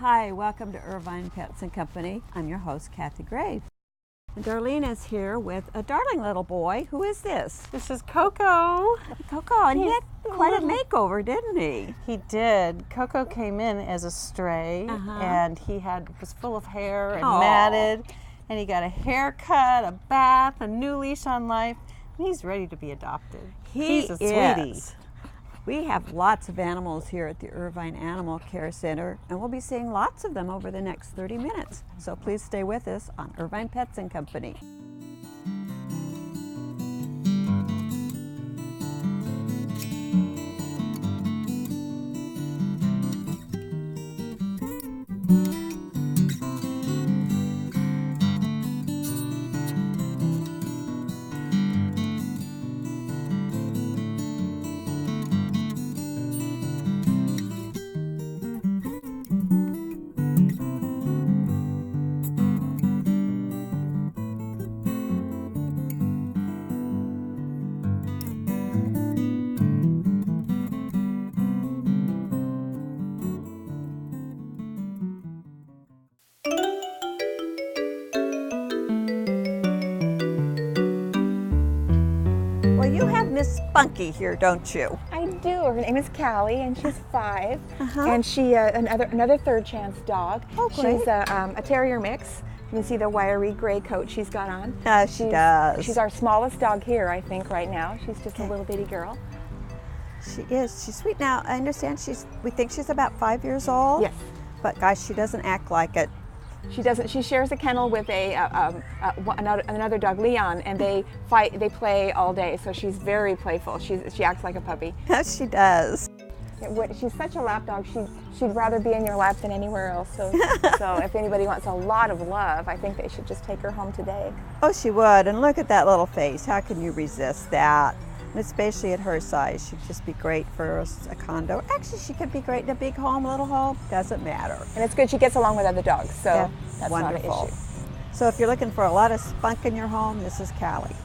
Hi, welcome to Irvine Pets and Company. I'm your host, Kathy Graves. And Darlene is here with a darling little boy. Who is this? This is Coco. Coco, and he had quite a makeover, didn't he? He did. Coco came in as a stray, and he was full of hair and matted, and he got a haircut, a bath, a new leash on life, and he's ready to be adopted. He's a sweetie. We have lots of animals here at the Irvine Animal Care Center, and we'll be seeing lots of them over the next 30 minutes. So please stay with us on Irvine Pets and Company. Well, you have Miss Spunky here, don't you? I do. Her name is Callie, and she's 5, and she another third chance dog. Oh, great. She's a terrier mix. You can see the wiry gray coat she's got on. She does. She's our smallest dog here, I think, right now. She's just a little bitty girl. She is. She's sweet. Now, I understand we think she's about 5 years old. Yes. But gosh, she doesn't act like it. She doesn't. She shares a kennel with another dog, Leon, and they fight. They play all day. So she's very playful. She acts like a puppy. Yes, she does. She's such a lap dog. She'd rather be in your lap than anywhere else. So if anybody wants a lot of love, I think they should just take her home today. Oh, she would. And look at that little face. How can you resist that? And especially at her size, she'd just be great for a condo. Actually, she could be great in a big home, little home. Doesn't matter. And it's good. She gets along with other dogs, so that's wonderful. not an issue. So if you're looking for a lot of spunk in your home, this is Callie.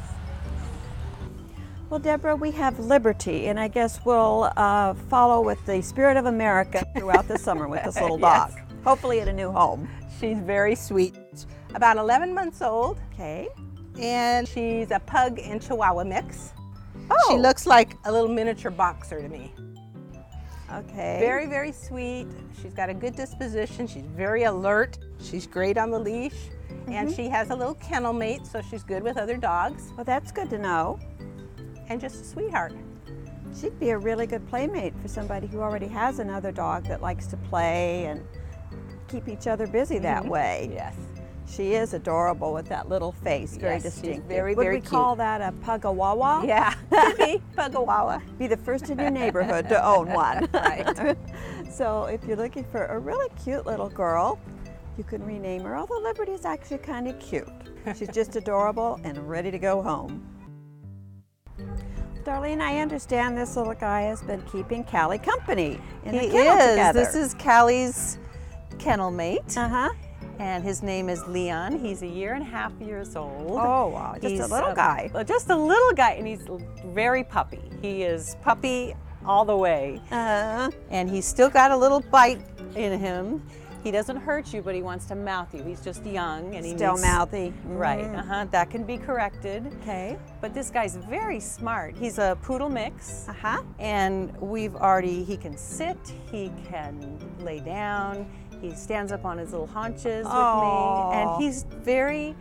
Well, Deborah, we have Liberty, and I guess we'll follow with the spirit of America throughout the summer with this little dog. Yes. Hopefully at a new home. She's very sweet. About 11 months old, Okay. and she's a pug and chihuahua mix. Oh. She looks like a little miniature boxer to me. Okay. Very, very sweet. She's got a good disposition. She's very alert. She's great on the leash. And she has a little kennel mate, so she's good with other dogs. Well, that's good to know. And just a sweetheart. She'd be a really good playmate for somebody who already has another dog that likes to play and keep each other busy that way. Yes. She is adorable with that little face, very Yes, she's distinctive. very, Would very we call that a Pugawawa? Yeah, could be Pugawawa. Be the first in your neighborhood to own one. Right. So if you're looking for a really cute little girl, you can rename her, although Liberty's actually kind of cute. She's just adorable and ready to go home. Darlene, I understand this little guy has been keeping Callie company in the kennel together. This is Callie's kennel mate. Uh-huh. And his name is Leon. He's 1.5 years old. Oh, wow. Just He's a little guy. Just a little guy, and he's very puppy. He is puppy all the way. And he's still got a little bite in him. He doesn't hurt you, but he wants to mouth you. He's just young. And Still mouthy. Right, that can be corrected. Okay. But this guy's very smart. He's a poodle mix. And he can sit, he can lay down, he stands up on his little haunches with me, and he's very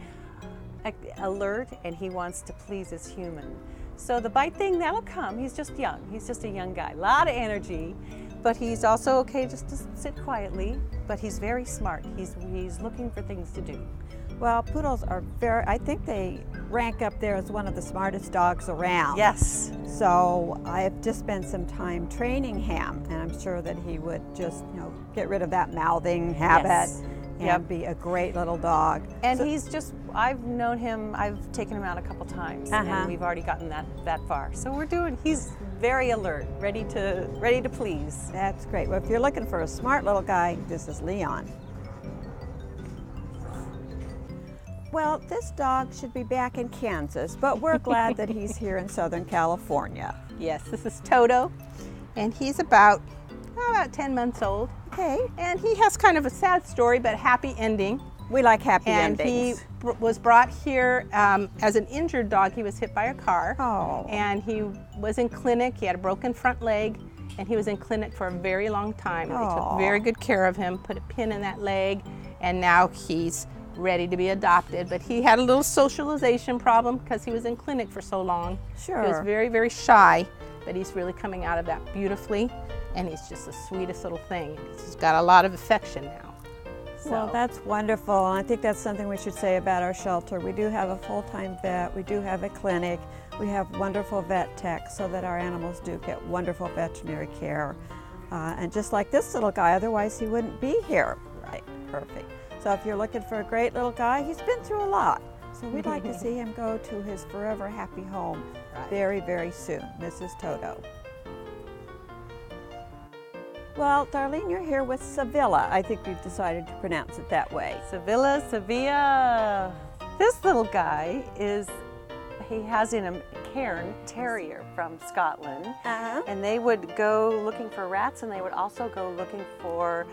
alert, and he wants to please his human. So the bite thing, that'll come. He's just young. He's just a young guy. A lot of energy, but he's also okay just to sit quietly, but he's very smart. He's looking for things to do. Well, poodles are I think they rank up there as one of the smartest dogs around. Yes. So I've just spent some time training him, and I'm sure that he would just, get rid of that mouthing habit and be a great little dog. And I've known him, I've taken him out a couple times, and we've already gotten that far. So he's very alert, ready to please. That's great. Well, if you're looking for a smart little guy, this is Leon. Well, this dog should be back in Kansas, but we're glad that he's here in Southern California. Yes, this is Toto, and he's about about 10 months old. Okay. And he has kind of a sad story, but happy ending. We like happy And endings. he was brought here as an injured dog. He was hit by a car. Oh. And he was in clinic. He had a broken front leg, and he was in clinic for a very long time. They took very good care of him, put a pin in that leg, and now he's ready to be adopted. But he had a little socialization problem because he was in clinic for so long. Sure. He was very, very shy, but he's really coming out of that beautifully, and he's just the sweetest little thing. He's got a lot of affection now. Well, that's wonderful. And I think that's something we should say about our shelter. We do have a full-time vet. We do have a clinic. We have wonderful vet techs so that our animals do get wonderful veterinary care. And just like this little guy, otherwise he wouldn't be here. Right, perfect. So if you're looking for a great little guy, he's been through a lot. So we'd like to see him go to his forever happy home very, very soon. Mrs. Toto. Well, Darlene, you're here with Sevilla. I think we've decided to pronounce it that way. Sevilla, Sevilla. This little guy he has in a cairn terrier from Scotland. And they would go looking for rats, and they would also go looking for,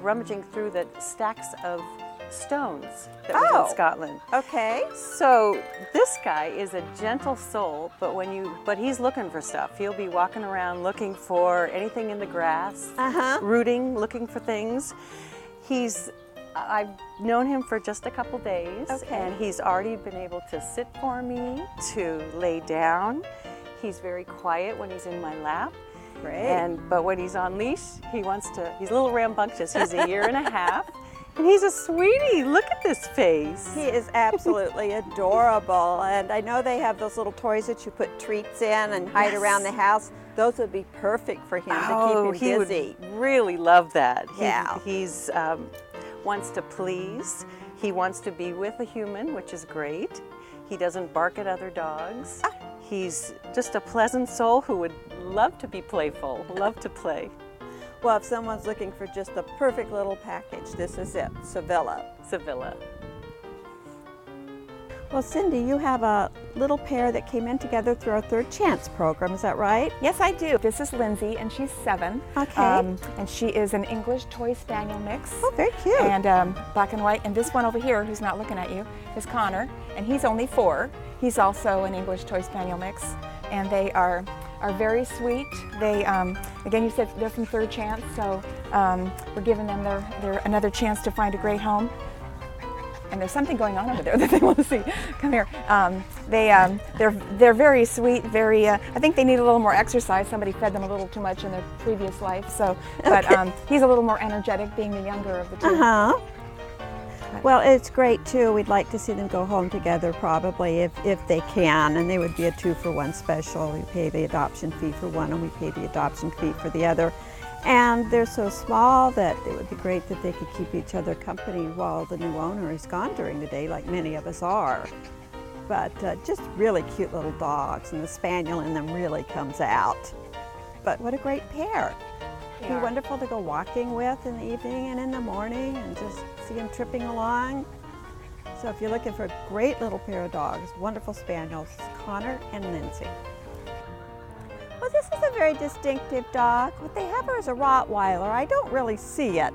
rummaging through the stacks of stones that was in Scotland. Okay. So this guy is a gentle soul, but he's looking for stuff. He'll be walking around looking for anything in the grass, rooting, looking for things. I've known him for just a couple days, and he's already been able to sit for me, to lay down. He's very quiet when he's in my lap. Great. But when he's on leash, he's a little rambunctious. He's a year and a half. And he's a sweetie. Look at this face. He is absolutely adorable. And I know they have those little toys that you put treats in and hide around the house. Those would be perfect for him to keep him busy. He would really love that. Yeah. He's wants to please. He wants to be with a human, which is great. He doesn't bark at other dogs. He's just a pleasant soul who would love to be playful, love to play. Well, if someone's looking for just the perfect little package, this is it, Sevilla. Sevilla. Well, Cindy, you have a little pair that came in together through our Third Chance program, is that right? Yes, I do. This is Lindsay, and she's 7. Okay. And she is an English Toy Spaniel mix. Oh, very cute. And black and white. And this one over here, who's not looking at you, is Connor, and he's only 4. He's also an English Toy Spaniel mix, and they are very sweet. They, again, you said they're from Third Chance, so we're giving them their another chance to find a great home. And there's something going on over there that they want to see. Come here. They're very sweet. Very. I think they need a little more exercise. Somebody fed them a little too much in their previous life. So, but he's a little more energetic, being the younger of the two. Well, it's great too. We'd like to see them go home together, probably, if they can. And they would be a 2-for-1 special. We pay the adoption fee for one, and we pay the adoption fee for the other. And they're so small that it would be great that they could keep each other company while the new owner is gone during the day, like many of us are. But just really cute little dogs, and the spaniel in them really comes out. But what a great pair. It'd be wonderful to go walking with in the evening and in the morning and just see them tripping along. So if you're looking for a great little pair of dogs, wonderful spaniels, Connor and Lindsay. Well, this is a very distinctive dog. What they have her is a Rottweiler. I don't really see it.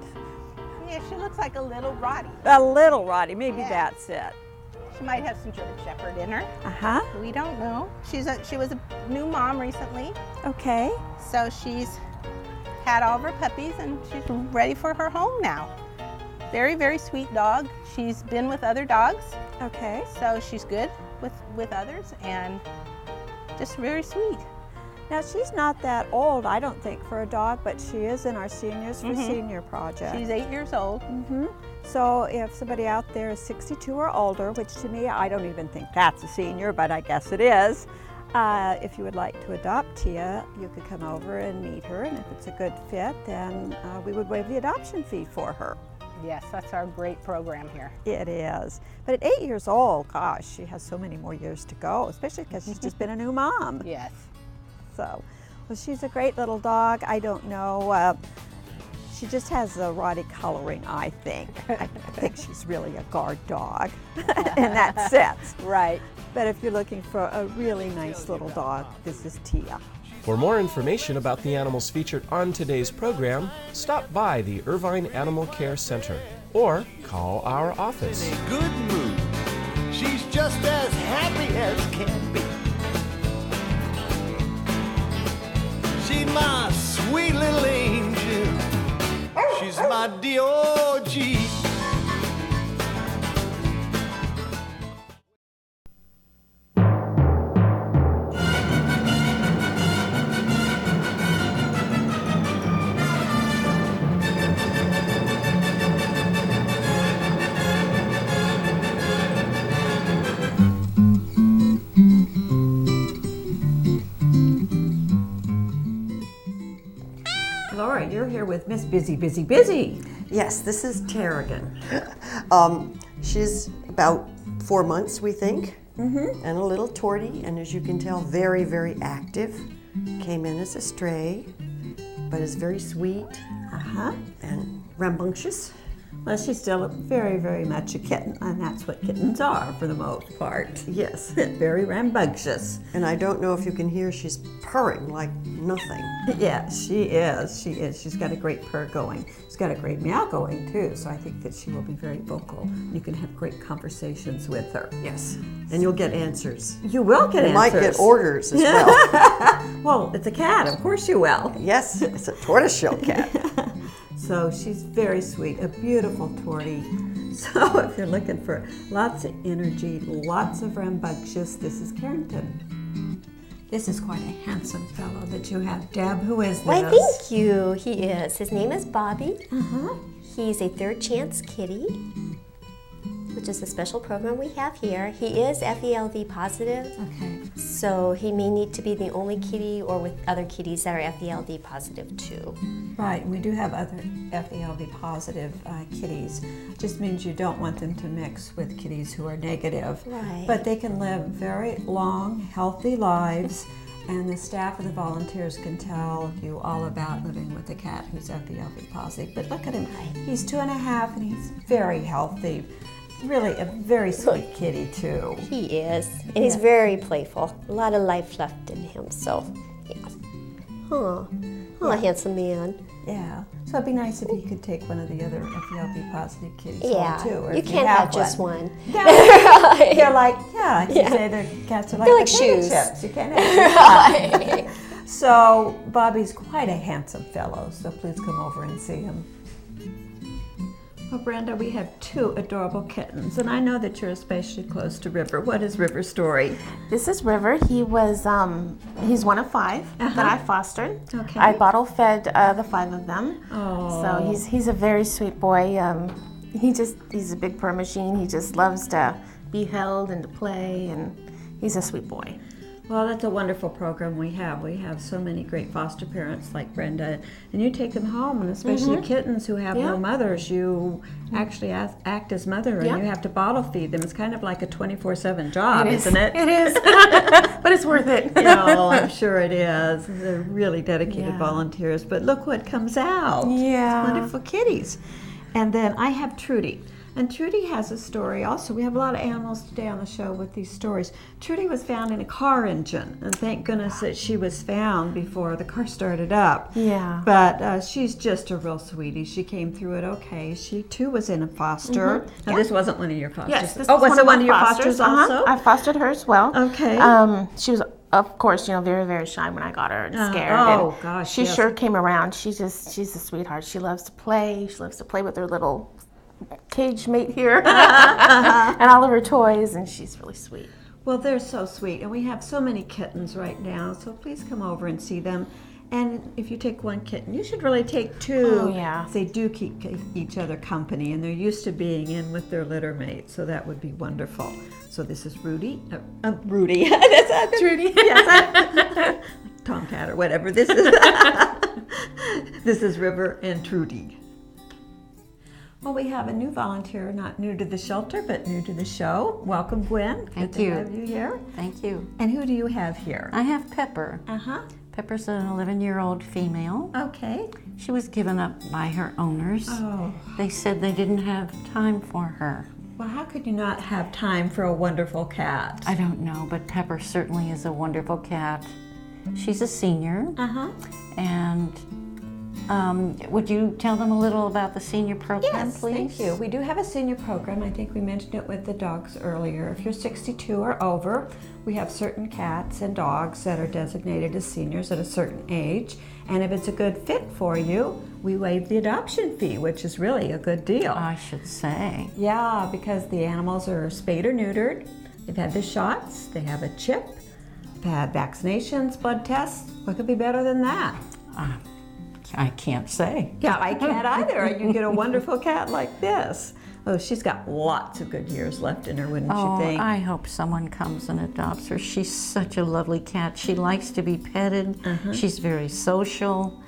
Yeah, she looks like a little Rottie. A little Rottie, maybe that's it. She might have some German Shepherd in her. Uh-huh. We don't know. She was a new mom recently. Okay. So she's had all of her puppies, and she's ready for her home now. Very, very sweet dog. She's been with other dogs. Okay. So she's good with others, and just very sweet. Now, she's not that old, I don't think, for a dog, but she is in our Seniors for Senior project. She's 8 years old. So if somebody out there is 62 or older, which to me, I don't even think that's a senior, but I guess it is, if you would like to adopt Tia, you could come over and meet her, and if it's a good fit, then we would waive the adoption fee for her. Yes, that's our great program here. It is. But at 8 years old, gosh, she has so many more years to go, especially because she's just been a new mom. Yes. So, well, she's a great little dog. I don't know. She just has the Rottie coloring, I think. I think she's really a guard dog in that sense. Right. But if you're looking for a really nice little dog, this is Tia. For more information about the animals featured on today's program, stop by the Irvine Animal Care Center or call our office. In a good mood. She's just as happy as can be. She's my sweet little angel. She's my D.O.G. Laura, you're here with Miss Busy. Yes, this is Tarragon. She's about 4 months, we think, and a little torty, and as you can tell, very, very active. Came in as a stray, but is very sweet and rambunctious. Well, she's still very, very much a kitten, and that's what kittens are for the most part. Yes. Very rambunctious. And I don't know if you can hear, she's purring like nothing. Yeah, she is. She's got a great purr going. She's got a great meow going, too, so I think that she will be very vocal. You can have great conversations with her. Yes. And you'll get answers. You will get answers. You might get orders as well. Well, it's a cat. Of course you will. Yes, it's a tortoiseshell cat. So she's very sweet, a beautiful tortie. So if you're looking for lots of energy, lots of rambunctious, this is Carrington. This is quite a handsome fellow that you have. Deb, who is this? Why, thank you. He is. His name is Bobby. Uh-huh. He's a third chance kitty, which is a special program we have here. He is FELV positive. Okay. So he may need to be the only kitty or with other kitties that are FELV positive too. Right, we do have other FELV positive kitties. Just means you don't want them to mix with kitties who are negative. Right. But they can live very long, healthy lives, and the staff and the volunteers can tell you all about living with a cat who's FELV positive. But look at him, he's 2.5 and he's very healthy. Really a very sweet kitty too. He is, and he's very playful. A lot of life left in him, so yeah. Handsome man. Yeah. So it'd be nice if you could take one of the other FELV positive kitties Yeah, home too. Or you if can't have just one. No, they're like, I can say their cats are like They're like potato shoes. chips. You can't have right. So Bobby's quite a handsome fellow, so please come over and see him. Well, Brenda, we have 2 adorable kittens, and I know that you're especially close to River. What is River's story? This is River. He was, he's one of 5 that I fostered. Okay. I bottle fed the 5 of them. Oh. So he's a very sweet boy. He's a big purr machine. He just loves to be held and to play, and he's a sweet boy. Well, that's a wonderful program we have. We have so many great foster parents like Brenda, and you take them home, and especially kittens who have no mothers, you actually act as mother, and you have to bottle feed them. It's kind of like a 24/7 job, isn't it? It is, but it's worth it. I'm sure it is. They're really dedicated volunteers, but look what comes out. Yeah. It's wonderful kitties. And then I have Trudy. And Trudy has a story also. We have a lot of animals today on the show with these stories. Trudy was found in a car engine, and thank goodness that she was found before the car started up. Yeah. But she's just a real sweetie. She came through it okay. She too was in a foster. Now this wasn't one of your fosters. Yes, this was it one my of your fosters also? I fostered her as well. Okay. She was, of course, very, very shy when I got her and scared. Oh, and gosh, she yes. sure came around. She's a sweetheart. She loves to play. She loves to play with her little cage mate here and all of her toys, and she's really sweet. Well, they're so sweet, and we have so many kittens right now, so please come over and see them. And if you take one kitten, you should really take 2. Oh, yeah. They do keep each other company, and they're used to being in with their litter mates, so that would be wonderful. So this is Rudy. Rudy. That's Trudy. Yes. Tomcat or whatever. This is this is River and Trudy. Well, we have a new volunteer, not new to the shelter, but new to the show. Welcome, Gwen. Thank you. Good to have you here. Thank you. And who do you have here? I have Pepper. Uh-huh. Pepper's an 11-year-old female. Okay. She was given up by her owners. Oh. They said they didn't have time for her. Well, how could you not have time for a wonderful cat? I don't know, but Pepper certainly is a wonderful cat. She's a senior. Uh-huh. And would you tell them a little about the senior program, Yes, please? thank you. We do have a senior program. I think we mentioned it with the dogs earlier. If you're 62 or over, we have certain cats and dogs that are designated as seniors at a certain age. And if it's a good fit for you, we waive the adoption fee, which is really a good deal. I should say. Yeah, because the animals are spayed or neutered. They've had the shots. They have a chip. They've had vaccinations, blood tests. What could be better than that? I can't say. Yeah, I can't either. You get a wonderful cat like this. Oh, she's got lots of good years left in her, wouldn't you think? I hope someone comes and adopts her. She's such a lovely cat. She likes to be petted. She's very social.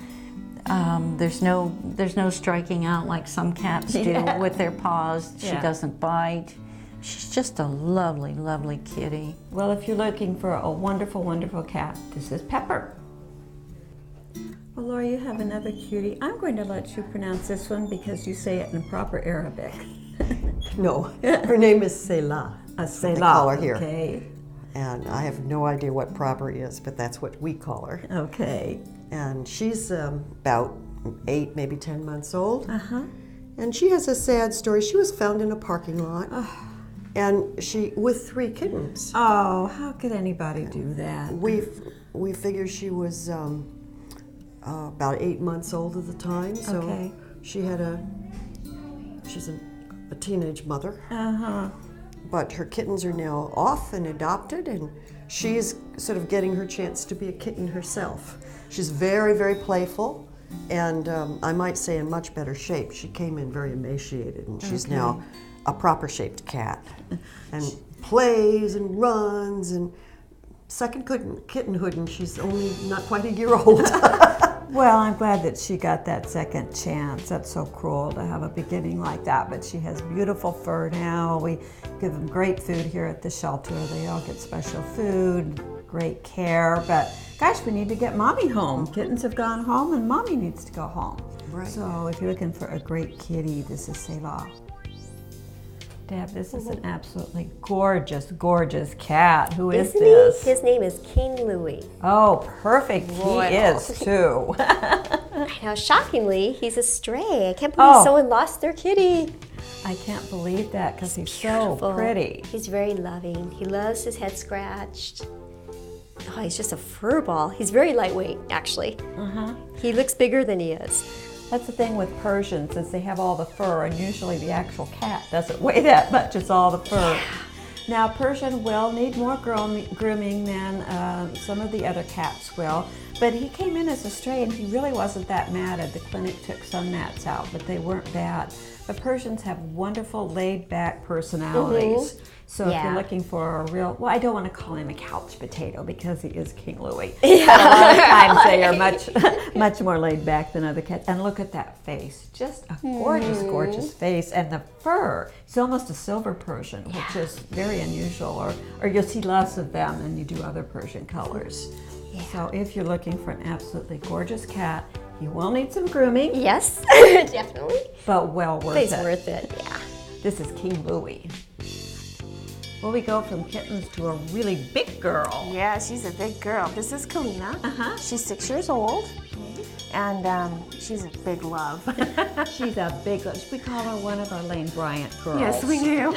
There's no striking out like some cats do with their paws. She doesn't bite. She's just a lovely, lovely kitty. Well, if you're looking for a wonderful, wonderful cat, this is Pepper. Well, Laura, you have another cutie. I'm going to let you pronounce this one because you say it in proper Arabic. No, her name is Selah. Selah. They call her here. Okay. And I have no idea what proper is, but that's what we call her. Okay. And she's about 8, maybe 10 months old. Uh-huh. And she has a sad story. She was found in a parking lot. And she, with 3 kittens. Oh, how could anybody do that? We figure she was about 8 months old at the time. So Okay. she's a teenage mother. Uh-huh. But her kittens are now off and adopted, and she's sort of getting her chance to be a kitten herself. She's very, very playful, and I might say in much better shape. She came in very emaciated, and she's now a proper shaped cat, and plays and runs, and second kittenhood, and she's only not quite a year old. Well, I'm glad that she got that second chance. That's so cruel to have a beginning like that, but she has beautiful fur now. We give them great food here at the shelter. They all get special food, great care, but gosh, we need to get Mommy home. Kittens have gone home and Mommy needs to go home. Right. So if you're looking for a great kitty, this is Selah. Deb, this is an absolutely gorgeous, gorgeous cat. Who is Isn't this? he? His name is King Louis. Oh, perfect. Royal. He is too. I know, shockingly, he's a stray. I can't believe someone lost their kitty. I can't believe that because he's so pretty. He's very loving. He loves his head scratched. Oh, he's just a fur ball. He's very lightweight, actually. He looks bigger than he is. That's the thing with Persians, is they have all the fur, and usually the actual cat doesn't weigh that much, it's all the fur. Now, Persian will need more grooming than some of the other cats will, but he came in as a stray and he really wasn't that matted. The clinic took some mats out, but they weren't bad. But Persians have wonderful laid-back personalities. So if you're looking for a real, well, I don't want to call him a couch potato because he is King Louis. But a lot of times they are much more laid back than other cats. And look at that face, just a gorgeous, gorgeous face. And the fur, it's almost a silver Persian, which is very unusual. Or you'll see less of them than you do other Persian colors. So if you're looking for an absolutely gorgeous cat, you will need some grooming. Yes, definitely. But well worth But it. it's worth it, yeah. This is King Louis. Well, we go from kittens to a really big girl. Yeah, she's a big girl. This is Kalina. She's 6 years old, and she's a big love. She's a big, we call her one of our Lane Bryant girls. Yes, we do.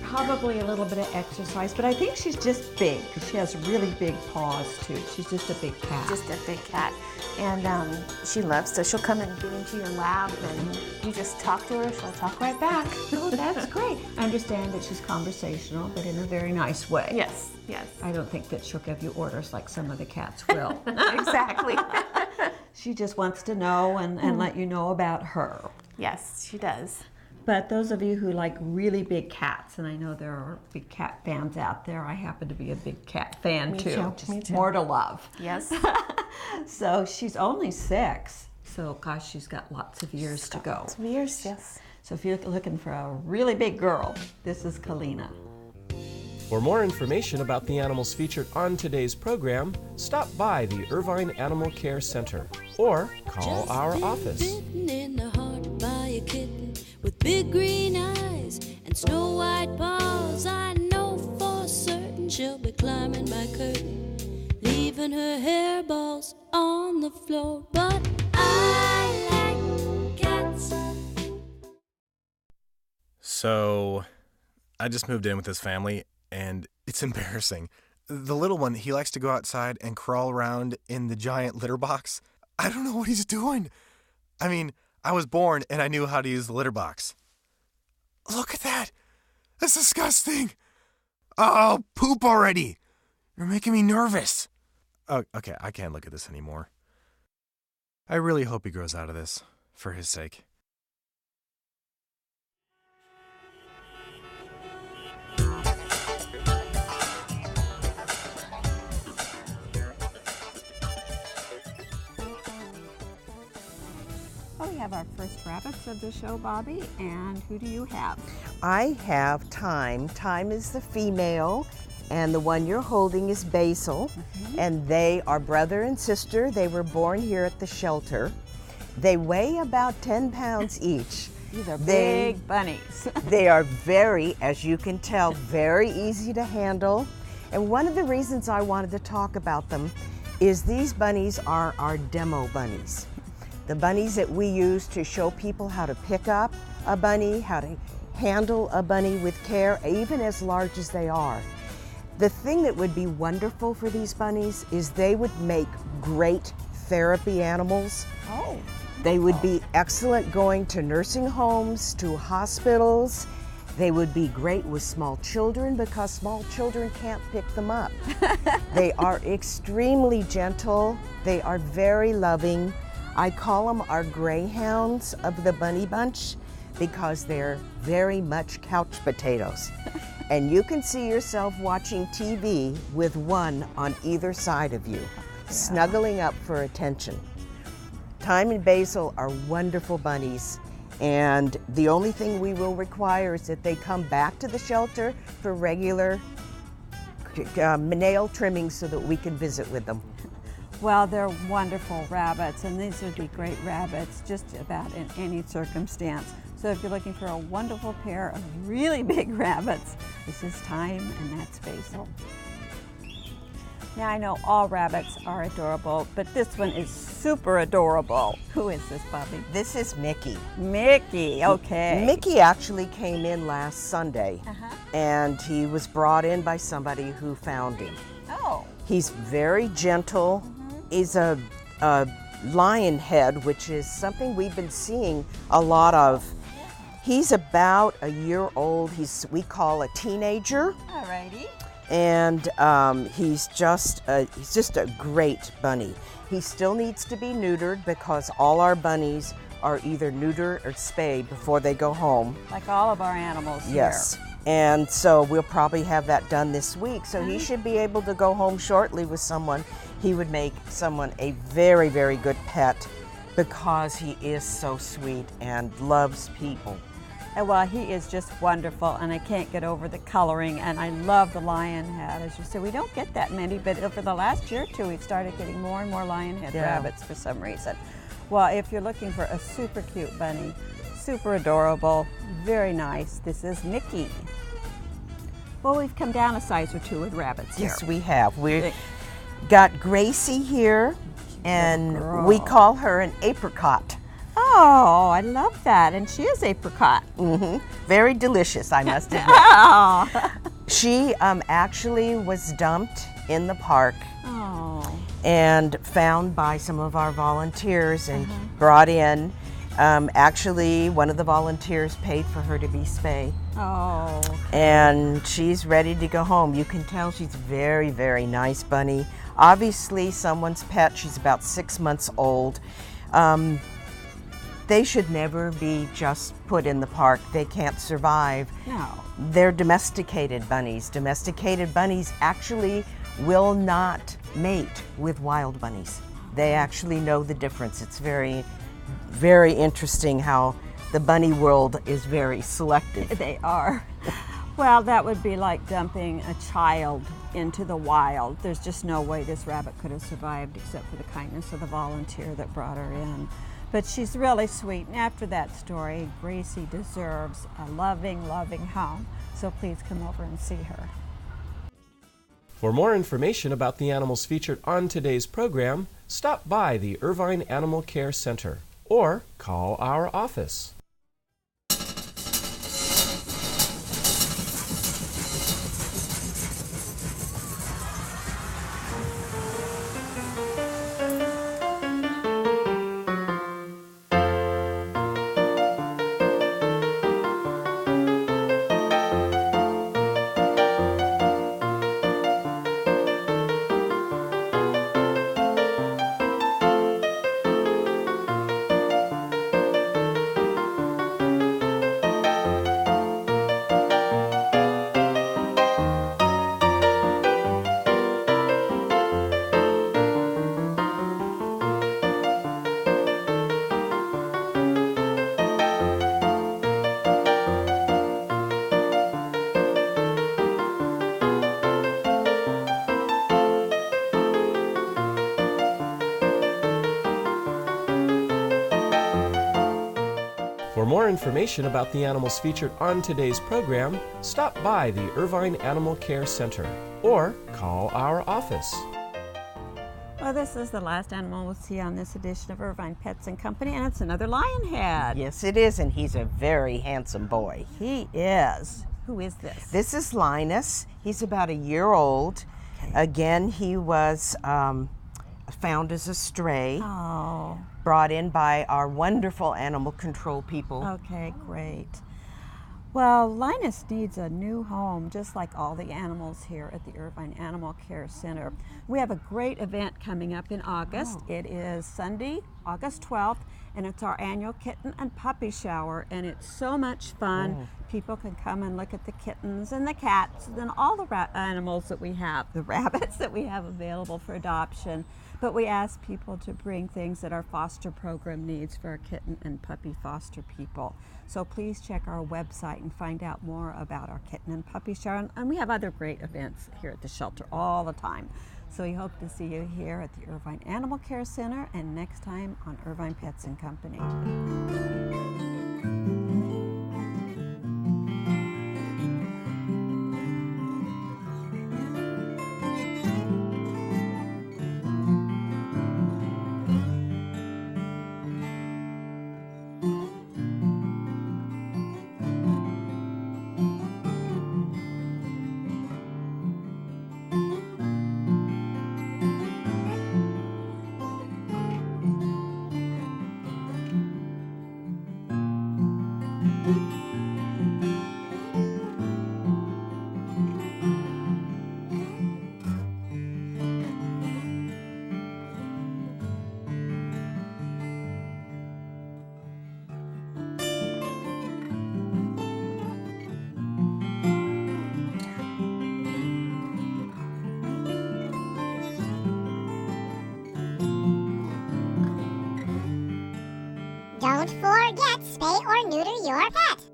Probably a little bit of exercise, but I think she's just big. She has really big paws too. She's just a big cat. Just a big cat. And she loves to, she'll come and get into your lap and you just talk to her, she'll talk right back. Oh, that's great. I understand that she's conversational, but in a very nice way. Yes, yes. I don't think that she'll give you orders like some of the cats will. Exactly. She just wants to know and let you know about her. Yes, she does. But those of you who like really big cats, and I know there are big cat fans out there, I happen to be a big cat fan too. Me too. More to love. Yes. So she's only 6, so gosh, she's got lots of years to go. Lots of years, yes. So if you're looking for a really big girl, this is Kalina. For more information about the animals featured on today's program, stop by the Irvine Animal Care Center or call our office. Bitten in the heart by a kitten with big green eyes and snow white paws. I know for certain she'll be climbing my curtain, leaving leaving her hairballs on the floor. But I like cats. So, I just moved in with this family, and it's embarrassing. The little one, he likes to go outside and crawl around in the giant litter box. I don't know what he's doing. I mean, I was born and I knew how to use the litter box. Look at that! That's disgusting! Oh, poop already! You're making me nervous. Oh, okay, I can't look at this anymore. I really hope he grows out of this, for his sake. Well, we have our first rabbits of the show, Bobby, and who do you have? I have Time. Time is the female, and the one you're holding is Basil, and they are brother and sister. They were born here at the shelter. They weigh about 10 pounds each. These are big bunnies. They are very, as you can tell, very easy to handle. And one of the reasons I wanted to talk about them is these bunnies are our demo bunnies. The bunnies that we use to show people how to pick up a bunny, how to handle a bunny with care, even as large as they are. The thing that would be wonderful for these bunnies is they would make great therapy animals. Oh. They would be excellent going to nursing homes, to hospitals. They would be great with small children because small children can't pick them up. They are extremely gentle. They are very loving. I call them our greyhounds of the bunny bunch because they're very much couch potatoes. And you can see yourself watching TV with one on either side of you, snuggling up for attention. Time and Basil are wonderful bunnies, and the only thing we will require is that they come back to the shelter for regular nail trimming so that we can visit with them. Well, they're wonderful rabbits, and these would be great rabbits just about in any circumstance. So if you're looking for a wonderful pair of really big rabbits, this is Time and that's Basil. Now I know all rabbits are adorable, but this one is super adorable. Who is this, Bobby? This is Mickey. Mickey, okay. Mickey actually came in last Sunday, and he was brought in by somebody who found him. Oh. He's very gentle. He's a lion head, which is something we've been seeing a lot of. He's about a year old. We call a teenager. Alrighty. And he's just a great bunny. He still needs to be neutered because all our bunnies are either neuter or spay before they go home. Like all of our animals here. Yes. And so we'll probably have that done this week. So he should be able to go home shortly with someone. He would make someone a very, very good pet because he is so sweet and loves people. And well, he is just wonderful, and I can't get over the coloring, and I love the lion head. As you said, we don't get that many, but over the last year or two, we've started getting more and more lion head rabbits for some reason. Well, if you're looking for a super cute bunny, super adorable, very nice, this is Mickey. Well, we've come down a size or two with rabbits here. Yes, we have. We've got Gracie here, and we call her an apricot. Oh, I love that. And she is apricot. Very delicious, I must admit. She actually was dumped in the park and found by some of our volunteers and brought in. Actually, one of the volunteers paid for her to be spayed. Oh. And she's ready to go home. You can tell she's a very, very nice bunny. Obviously, someone's pet. She's about 6 months old. They should never be just put in the park. They can't survive. No. They're domesticated bunnies. Domesticated bunnies actually will not mate with wild bunnies. They actually know the difference. It's very, very interesting how the bunny world is very selective. They are. Well, that would be like dumping a child into the wild. There's just no way this rabbit could have survived except for the kindness of the volunteer that brought her in. But she's really sweet, and after that story, Gracie deserves a loving, loving home. So please come over and see her. For more information about the animals featured on today's program, stop by the Irvine Animal Care Center or call our office. For more information about the animals featured on today's program, stop by the Irvine Animal Care Center or call our office. Well, this is the last animal we'll see on this edition of Irvine Pets and Company, and it's another lion head. Yes, it is, and he's a very handsome boy. He is. Who is this? This is Linus. He's about a year old. Okay. Again, he was found as a stray. Oh. Brought in by our wonderful animal control people. Okay, great. Well, Linus needs a new home, just like all the animals here at the Irvine Animal Care Center. We have a great event coming up in August. Oh. It is Sunday, August 12th, and it's our annual kitten and puppy shower, and it's so much fun. Oh. People can come and look at the kittens and the cats and all the animals that we have, the rabbits that we have available for adoption. But we ask people to bring things that our foster program needs for our kitten and puppy foster people. So please check our website and find out more about our kitten and puppy shower. And we have other great events here at the shelter all the time. So we hope to see you here at the Irvine Animal Care Center and next time on Irvine Pets and Company. Don't forget, spay or neuter your pet.